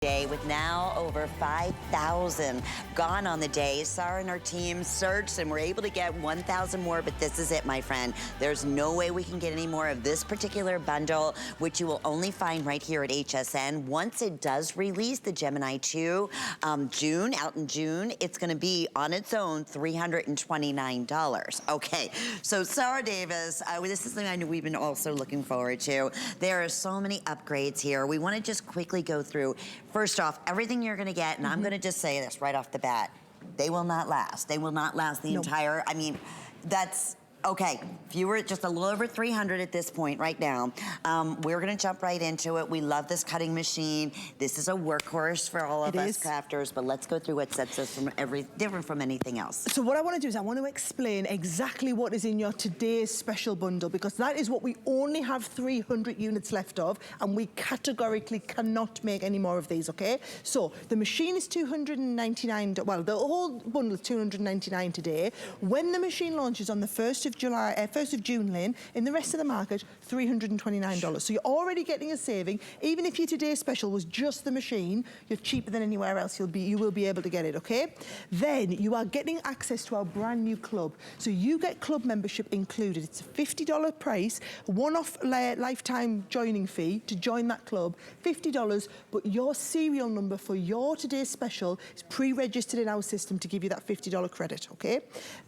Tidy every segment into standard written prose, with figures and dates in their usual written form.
Day with now over 5,000 gone on the day. Sarah and our team searched and were able to get 1,000 more, but this is it, my friend. There's no way we can get any more of this particular bundle, which you will only find right here at HSN. Once it does release, the Gemini 2, out in June, it's gonna be on its own $329. Okay, so Sarah Davis, this is something I know we've been also looking forward to. There are so many upgrades here. We wanna just quickly go through. First off, everything you're gonna get, and I'm gonna just say this right off the bat, they will not last. They will not last the entire, I mean, that's, okay, if you were at just a little over 300 at this point right now, we're gonna jump right into it. We love this cutting machine. This is a workhorse for all of us crafters, but let's go through what sets us from different from anything else. So what I wanna do is I wanna explain exactly what is in your today's special bundle, because that is what we only have 300 units left of, and we categorically cannot make any more of these, okay? So the machine is $299, well, the whole bundle is $299 today. When the machine launches on the 1st of June, Lynn, in the rest of the market, $329. So you're already getting a saving. Even if your today's special was just the machine, you're cheaper than anywhere else you will be able to get it, okay? Then you are getting access to our brand new club. So you get club membership included. It's a $50 price, one-off lifetime joining fee to join that club, $50, but your serial number for your today's special is pre-registered in our system to give you that $50 credit, okay?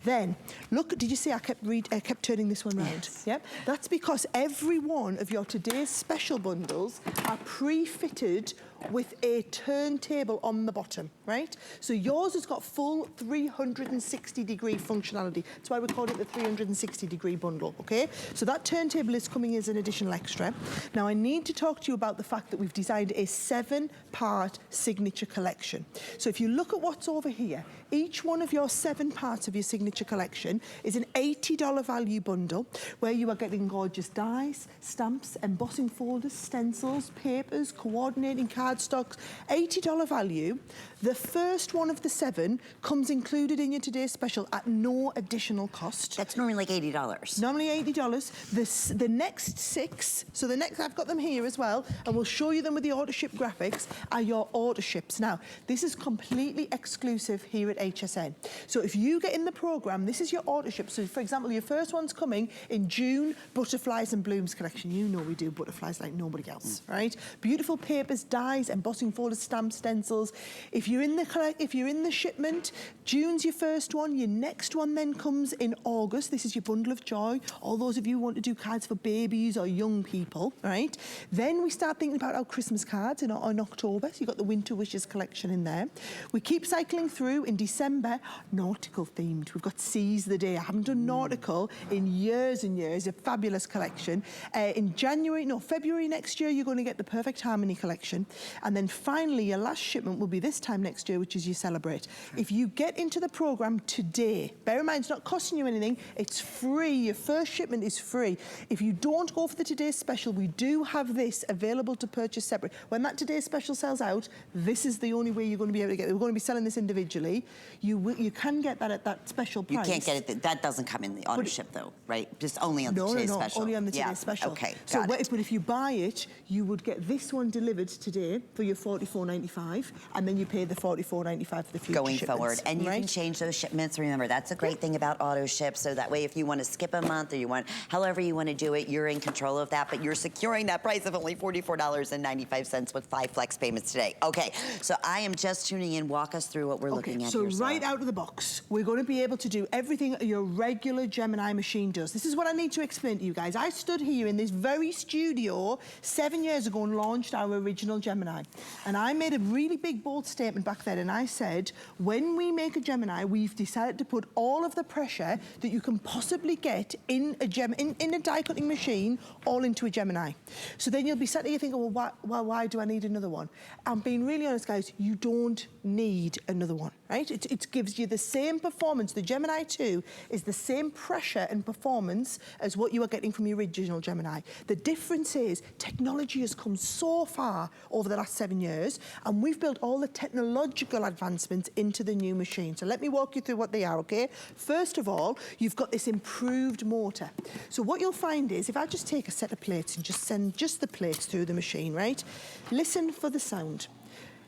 Then, look, did you see I kept turning this one round? Yes. Yep. That's because every one of your today's special bundles are pre-fitted with a turntable on the bottom, right? So yours has got full 360-degree functionality. That's why we call it the 360-degree bundle, okay? So that turntable is coming as an additional extra. Now, I need to talk to you about the fact that we've designed a 7-part signature collection. So if you look at what's over here, each one of your 7 parts of your signature collection is an $80 value bundle where you are getting gorgeous dies, stamps, embossing folders, stencils, papers, coordinating cardstocks, $80 value. The first one of the 7 comes included in your today's special at no additional cost. That's normally like $80. Normally $80. The next 6, so the next, I've got them here as well, and we'll show you them with the auto ship graphics, are your order ships. Now, this is completely exclusive here at HSN. So if you get in the program, this is your order ship. So for example, your first one's coming in June, butterflies and blooms collection. You know we do butterflies like nobody else, right? Beautiful papers, dies, embossing folders, stamps, stencils. If you're in the shipment, June's your first one. Your next one then comes in August. This is your bundle of joy. All those of you who want to do cards for babies or young people, right? Then we start thinking about our Christmas cards in October. So you've got the Winter Wishes collection in there. We keep cycling through. In December, nautical themed. We've got Seize the Day. I haven't done nautical in years and years. A fabulous collection. In February next year, you're going to get the Perfect Harmony collection. And then finally, your last shipment will be this time next year, which is your Celebrate. If you get into the program today, bear in mind, it's not costing you anything. It's free. Your first shipment is free. If you don't go for the today's special, we do have this available to purchase separate. When that today's special sells out, this is the only way you're going to be able to get it. We're going to be selling this individually. You can get that at that special price. You can't get it. That doesn't come in the auto ship though, right? Just only on the today's special. Only on the today's special. Okay, got it. But if you buy it, you would get this one delivered today for your $44.95, and then you pay the $44.95 for the future going shipments, forward. And you can change those shipments. Remember, that's a great thing about auto ship. So that way, if you want to skip a month or you want, however you want to do it, you're in control of that. But you're securing that price of only $44.95 with 5 flex payments today. Okay, so I am just tuning in. Walk us through what we're looking at here. So right out of the box, we're going to be able to do everything your regular Gemini machine does. This is what I need to explain to you guys. I stood here in this very studio 7 years ago and launched our original Gemini. And I made a really big, bold statement back then. And I said, when we make a Gemini, we've decided to put all of the pressure that you can possibly get in a die cutting machine all into a Gemini. So then you'll be sat there thinking, well, why do I need another one? I'm being really honest, guys, you don't need another one, right? It gives you the same performance. The Gemini 2 is the same pressure and performance as what you are getting from your original Gemini. The difference is technology has come so far over the last 7 years, and we've built all the technological advancements into the new machine. So let me walk you through what they are, okay? First of all, you've got this improved motor. So what you'll find is, if I just take a set of plates and just send just the plates through the machine, right? Listen for the sound.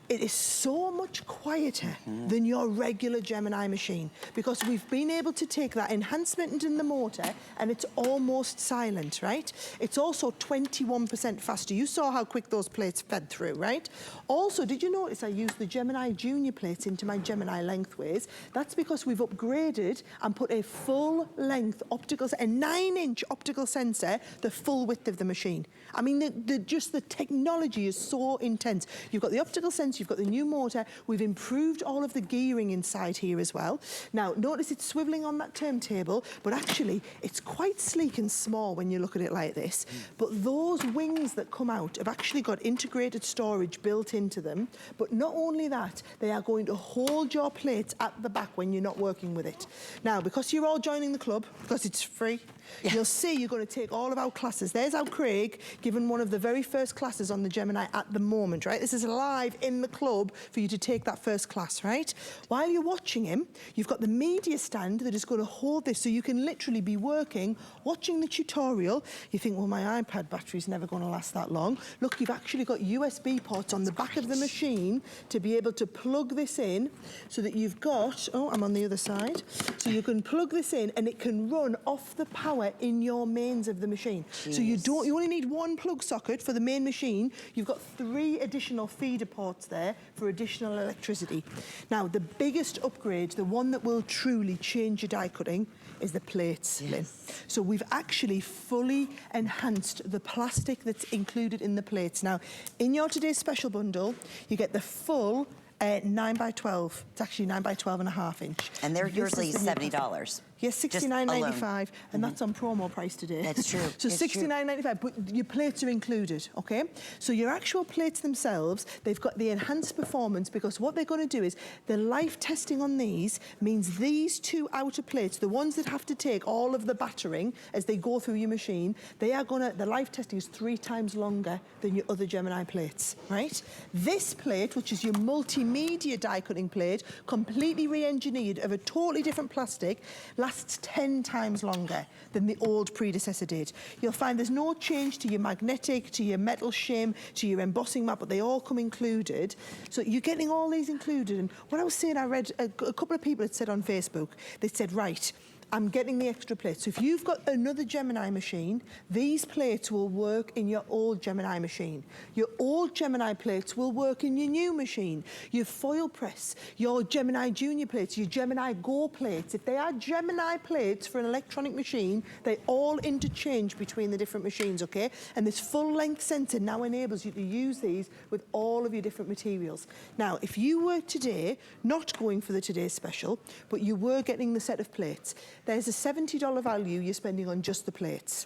it is so much quieter than your regular Gemini machine, because we've been able to take that enhancement in the motor and it's almost silent, right? It's also 21% faster. You saw how quick those plates fed through, right? Also, did you notice I used the Gemini Junior plates into my Gemini lengthways? That's because we've upgraded and put a full length optical, a 9-inch optical sensor, the full width of the machine. I mean, just the technology is so intense. You've got the optical sensor, you've got the new motor, we've improved all of the gearing inside here as well. Now, notice it's swiveling on that turntable, but actually it's quite sleek and small when you look at it like this. But those wings that come out have actually got integrated storage built into them. But not only that, they are going to hold your plates at the back when you're not working with it. Now, because you're all joining the club, because it's free, you'll see you're going to take all of our classes. There's our Craig, given one of the very first classes on the Gemini at the moment, right? This is live in the club for you to take that first class, right? While you're watching him, you've got the media stand that is going to hold this, so you can literally be working, watching the tutorial. You think, well, my iPad battery's never going to last that long. Look, you've actually got USB ports on the back of the machine to be able to plug this in, so that you've got, oh, I'm on the other side, so you can plug this in and it can run off the power in your mains of the machine. Jeez. So you only need one plug socket for the main machine. You've got 3 additional feeder ports there for additional electricity. Now, the biggest upgrade, the one that will truly change your die cutting, is the plates, Lynn. So we've actually fully enhanced the plastic that's included in the plates. Now, in your today's special bundle, you get the full 9 by 12. It's actually 9 by 12.5 inch. And they're usually $70. Yes, $69.95, and that's on promo price today. That's true. So $69.95, but your plates are included, okay? So your actual plates themselves, they've got the enhanced performance, because what they're going to do is the life testing on these means these 2 outer plates, the ones that have to take all of the battering as they go through your machine, the life testing is 3 times longer than your other Gemini plates, right? This plate, which is your multimedia die cutting plate, completely re-engineered of a totally different plastic, lasts 10 times longer than the old predecessor did. You'll find there's no change to your magnetic, to your metal shim, to your embossing mat, but they all come included. So you're getting all these included. And what I was saying, I read a couple of people had said on Facebook, they said, right, I'm getting the extra plates. So if you've got another Gemini machine, these plates will work in your old Gemini machine. Your old Gemini plates will work in your new machine. Your foil press, your Gemini Junior plates, your Gemini Go plates. If they are Gemini plates for an electronic machine, they all interchange between the different machines, okay? And this full-length sensor now enables you to use these with all of your different materials. Now, if you were today not going for the today's special, but you were getting the set of plates, there's a $70 value you're spending on just the plates.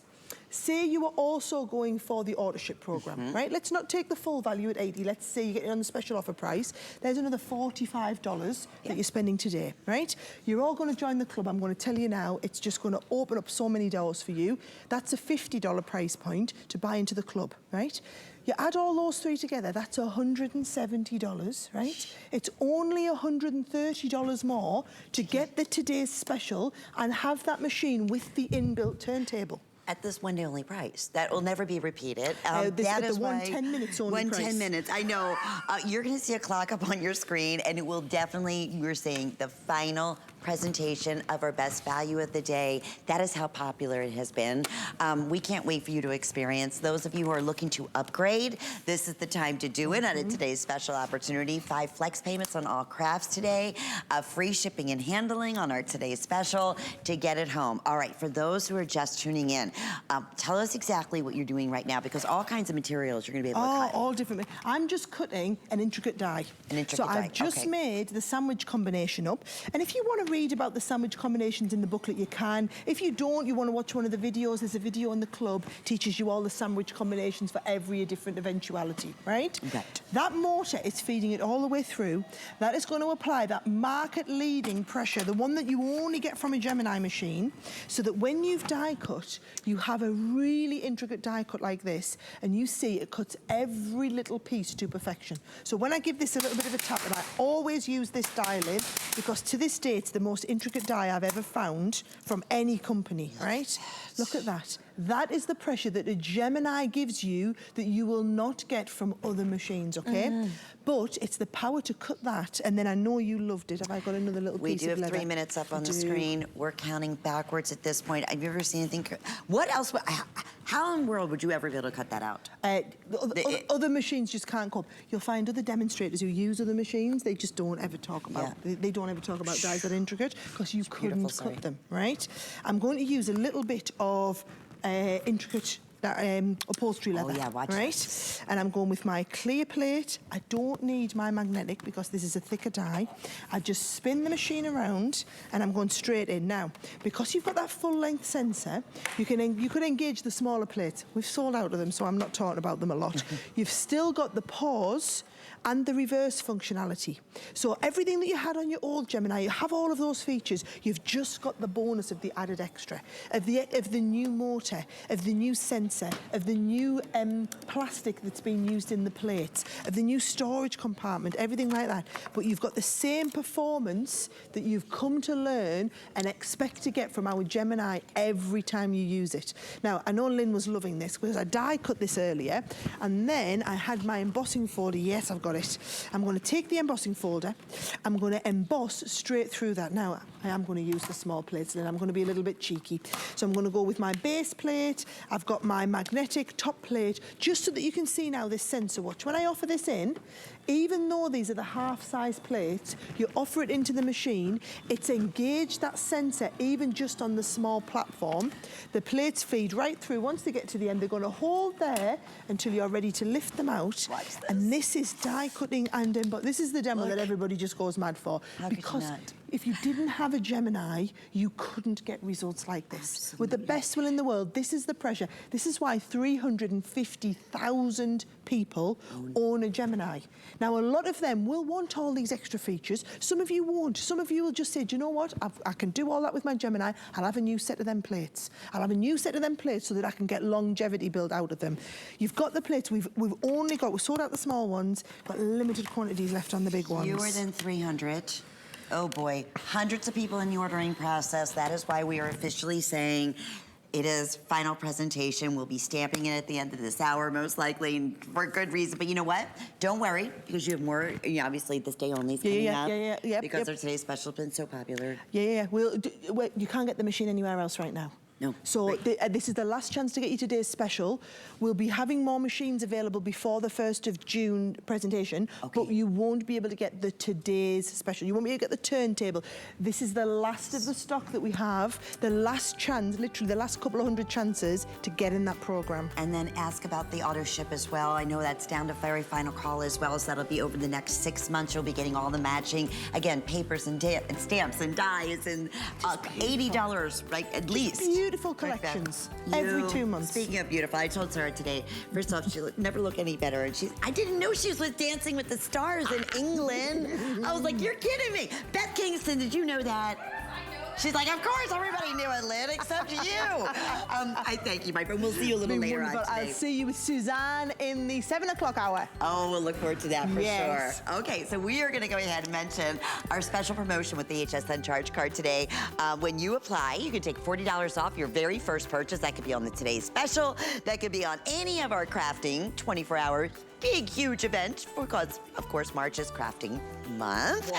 Say you are also going for the auto-ship program, right? Let's not take the full value at $80. Let's say you get it on the special offer price. There's another $45 that you're spending today, right? You're all going to join the club. I'm going to tell you now, it's just going to open up so many doors for you. That's a $50 price point to buy into the club, right? You add all those 3 together, that's $170, right? It's only $130 more to get the today's special and have that machine with the inbuilt turntable. At this one-day-only price. That will never be repeated. That is why 10 minutes only price. 10 minutes, I know. You're going to see a clock up on your screen, and it will definitely, you're saying, the final presentation of our best value of the day. That is how popular it has been. We can't wait for you to experience. Those of you who are looking to upgrade, this is the time to do it on today's special opportunity. 5 flex payments on all crafts today. Free shipping and handling on our today's special to get it home. All right, for those who are just tuning in, tell us exactly what you're doing right now, because all kinds of materials you're going to be able to cut. All different. I'm just cutting an intricate die. So I've just made the sandwich combination up. And if you want to read about the sandwich combinations in the booklet, you can. If you don't, you want to watch one of the videos, there's a video on the club, teaches you all the sandwich combinations for every different eventuality, right? Right. That mortar is feeding it all the way through. That is going to apply that market-leading pressure, the one that you only get from a Gemini machine, so that when you've die cut, you have a really intricate die cut like this, and you see it cuts every little piece to perfection. So when I give this a little bit of a tap, and I always use this die lid, because to this day it's the the most intricate die I've ever found from any company, right? Look at that. That is the pressure that a Gemini gives you that you will not get from other machines, okay? But it's the power to cut that, and then I know you loved it. Have I got another little piece of leather? We do have 3 minutes up on the screen. We're counting backwards at this point. Have you ever seen anything? What else? How in the world would you ever be able to cut that out? Other machines just can't come. You'll find other demonstrators who use other machines, they just don't ever talk about, they don't ever talk about dies that are intricate because you couldn't cut them, right? I'm going to use a little bit of intricate upholstery leather, right? And I'm going with my clear plate. I don't need my magnetic because this is a thicker die. I just spin the machine around and I'm going straight in. Now, because you've got that full length sensor, you could engage the smaller plates. We've sold out of them, so I'm not talking about them a lot. You've still got the pause and the reverse functionality. So everything that you had on your old Gemini, you have all of those features. You've just got the bonus of the added extra, of the new motor, of the new sensor, of the new plastic that's been used in the plates, of the new storage compartment, everything like that. But you've got the same performance that you've come to learn and expect to get from our Gemini every time you use it. Now, I know Lynn was loving this because I die cut this earlier, and then I had my embossing folder. Yes, I've got it. I'm going to take the embossing folder. I'm going to emboss straight through that. Now, I am going to use the small plates, and I'm going to be a little bit cheeky. So I'm going to go with my base plate. I've got my magnetic top plate, just so that you can see now this sensor watch. When I offer this in, even though these are the half-size plates, you offer it into the machine, it's engaged that sensor even just on the small platform. The plates feed right through. Once they get to the end, they're going to hold there until you're ready to lift them out. Watch this. And this is die cutting and embossing. This is the demo that everybody just goes mad for. Because if you didn't have a Gemini, you couldn't get results like this. Absolutely. With the best will in the world, this is the pressure. This is why 350,000 people own a Gemini. Now, a lot of them will want all these extra features. Some of you won't. Some of you will just say, do you know what? I can do all that with my Gemini. I'll have a new set of them plates. I'll have a new set of them plates so that I can get longevity built out of them. You've got the plates. We've sold out the small ones, but limited quantities left on the big ones. Fewer than 300. Oh boy, hundreds of people in the ordering process. That is why we are officially saying it is final presentation. We'll be stamping it at the end of this hour, most likely, and for good reason. But you know what? Don't worry, because you have more. Obviously, this day only is coming up. Because our today's special has been so popular. Well, you can't get the machine anywhere else right now. No. So this is the last chance to get you today's special. We'll be having more machines available before the 1st of June presentation, but you won't be able to get the today's special. You won't be able to get the turntable. This is the last of the stock that we have, the last chance, literally the last couple of hundred chances to get in that program. And then ask about the auto ship as well. I know that's down to very final call as well, so that'll be over the next 6 months. You'll be getting all the matching, again, papers and stamps and dies and $80, right, at least. Beautiful collections every 2 months. Speaking of beautiful, I told Sarah today, first off, she'll never look any better. And I didn't know she was with Dancing with the Stars in England. I was like, you're kidding me. Beth Kingston, did you know that? She's like, of course, everybody knew it, Lynn, except you. I thank you, my friend. We'll see you a little later on today. I'll see you with Suzanne in the 7 o'clock hour. Oh, we'll look forward to that for sure. Okay, so we are going to go ahead and mention our special promotion with the HSN Charge Card today. When you apply, you can take $40 off your very first purchase. That could be on the Today's Special. That could be on any of our crafting 24-hour big, huge event, because, of course, March is crafting month.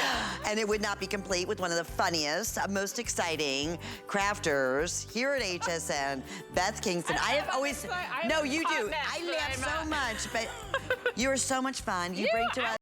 And it would not be complete with one of the funniest, most exciting crafters here at HSN, Beth Kingston. I have always, no, you do. I laugh so much, but you are so much fun. You bring to us